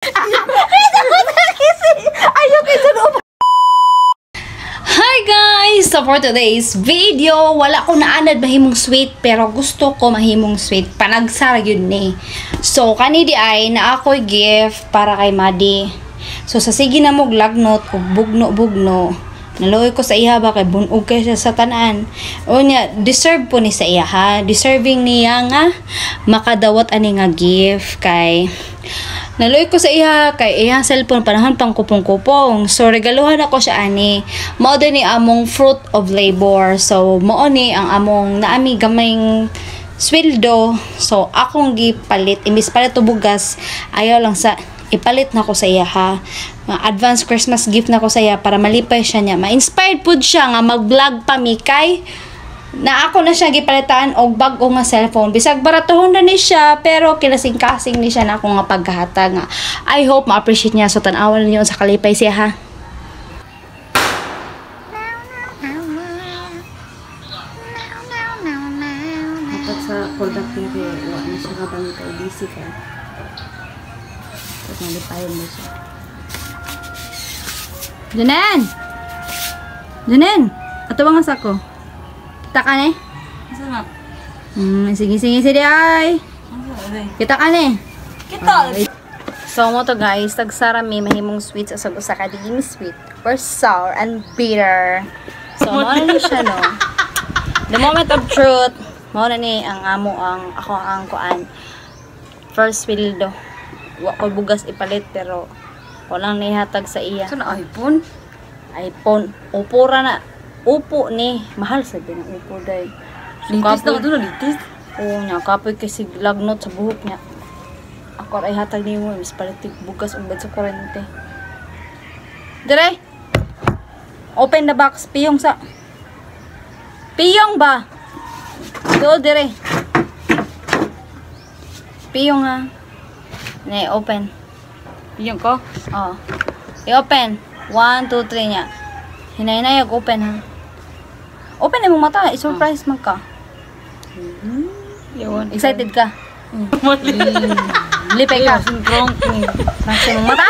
Hi guys! So for today's video, wala ko naanad mahimong sweet pero gusto ko mahimong sweet. Panagsara yun ni. So kani di ay na ako'y gift para kay Madi. So sa sige na mo glagnot o bugno-bugno. Naloy ko sa iya ba kay bunog kay sa tanan. O niya, deserve po ni sa iya ha. Deserving niya nga makadawat ani nga gift kay naloy ko sa iya kay iyang cellphone panahon pang kupong-kupong. So regaluhan ako siya ani. Mao din ni among fruit of labor. So mao ni ang among naami gamayng sweldo. So akong gipalit imbis palit og bugas, ayaw lang sa ipalit na ko sa iya ha. Advance Christmas gift na ko sa iya para malipay siya niya. Ma-inspired pud siya nga mag-vlog pa mi kay na ako na siya gipalitan og bag-o nga cellphone. Bisag baratohon na ni siya pero kinasing-kasing ni siya na ako nga pagkahatag nga. I hope ma-appreciate niya so tan-awan niyo sa kalipay siya ha. Dapat sa product niya kay wala na siya kabang kay busy ka. Tapos nalipayan mo siya. Janen! Janen! Ato ba nga sako? Kita ka ni? Masarap. Sige ay. Kita ka ni? Kita! So mo to guys, tagsara mi mahimong sweets sa usa ka digim sweet or sour and bitter. So mo na ni siya no. The moment of truth, mo na ni ang amo ang ako ang kuan. First sweldo. Wa ko bugas ipalit pero walang nihatag sa iya. Ito na iPhone? iPhone. Upo ra na. Upo ni. Mahal sa din ang upo day. Litis na ka doon, litis? Oo niya. Kapoy kasi lagnot sa buhok niya. Ako ay hatag ni mo. Mas palitig bugas umbad sa kurente. Dire! Open the box. Piyong sa... Piyong ba? Do, dire. Piyong ha. Ne, open. Iyan ko? Oh. I-open. 1, 2, 3 niya. Hinay-hinay open ha. Open na mong mata. I-surprise man ka. Yawan. Excited ka? Mali. Lipay ka. Sinkrong. Nasa mong mata?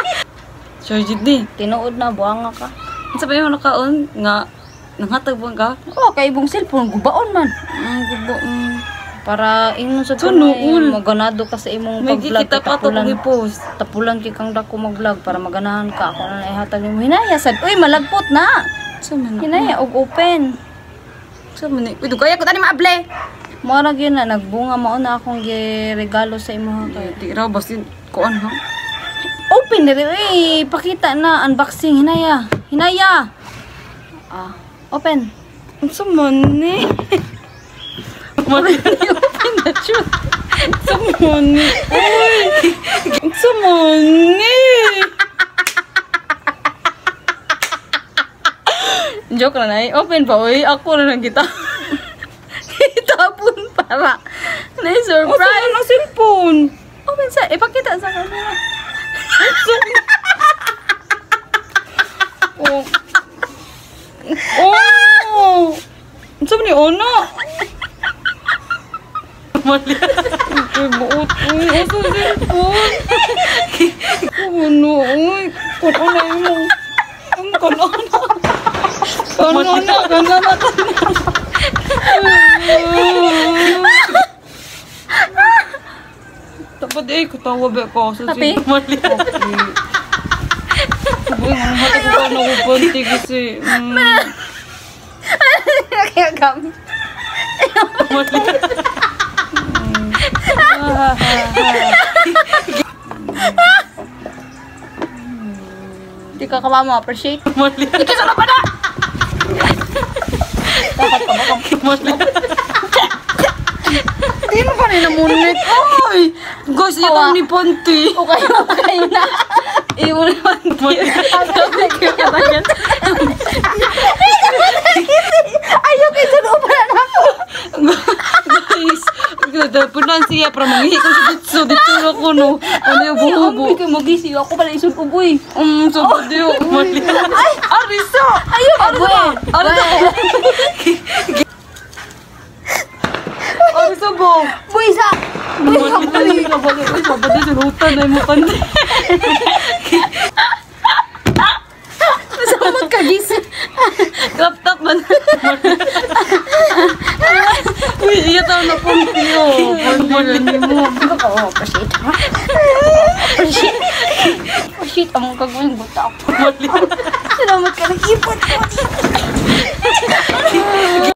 Sure, di. Tinuod na. Buwanga ka. Sabi mo nakaon nga nanghatag buwan ka? Oh, kay ibong cellphone. Gubaon man. Gubo. Para ingon sa Tunuol. maganado ka sa imong May pag-vlog. kikita pa ito kong i-post. Tapulan kikang dako mag-vlog para maganahan ka. Ako na naihatag mo. Hinaya sad. Uy, malagpot na. Sa man Hinaya og open. Sa man uy, kaya ko tani maable. Mora gyud na nagbunga mao na akong giregalo sa imo kay. Di raw basin kuan ha. Open diri uy, pakita na unboxing hinaya. Hinaya. Ah, open. Sa man ni. Open na siya. Sa man ni. Uy. Sa man ni. Joke na na. Open pa uy. Ako na lang kita. Itapon para. Na-surprise. Asa na cellphone? Open sa ipakita sa camera. Oh. Oh. Sabi ni Ona. Mali. Uy, buot. Uy, asa cellphone? Ano? Uy, kana mo. Kana na. Dapat katawa ba ko sa Tapi? Mali. Okay. Uy, ang hati ko na ubanti kasi. Kaya kami. Mali. Di ka kamama appreciate. Mali. Ikaw sa pa na. Dapat ka ba Mali. Di mo pa rin namunit. Ay! Guys, ito ni Ponti. Okay na. Iyon naman. Mali. Ayaw kayo sa loob na ako. Guys, punan siya para mangihi ko sa dito. Dito ako no. Ano yung buho-buho. Hindi kayo mag-isi. Ako pala isun ko, boy. So diyo. Mali. Ay! Arisa! Ayaw, boy. Arisa! subong. Buisa! Buisa! Mali ka ba? Uy, sabado sa rutan ay mo pandi. Saan magkagising? Laptop ba na? Uy, iya tao na punti oh. Pandi mo. Oo, proceed. Proceed. Proceed. Ang kagawin buta ako. Mali. Salamat ka, nag-ipot ko.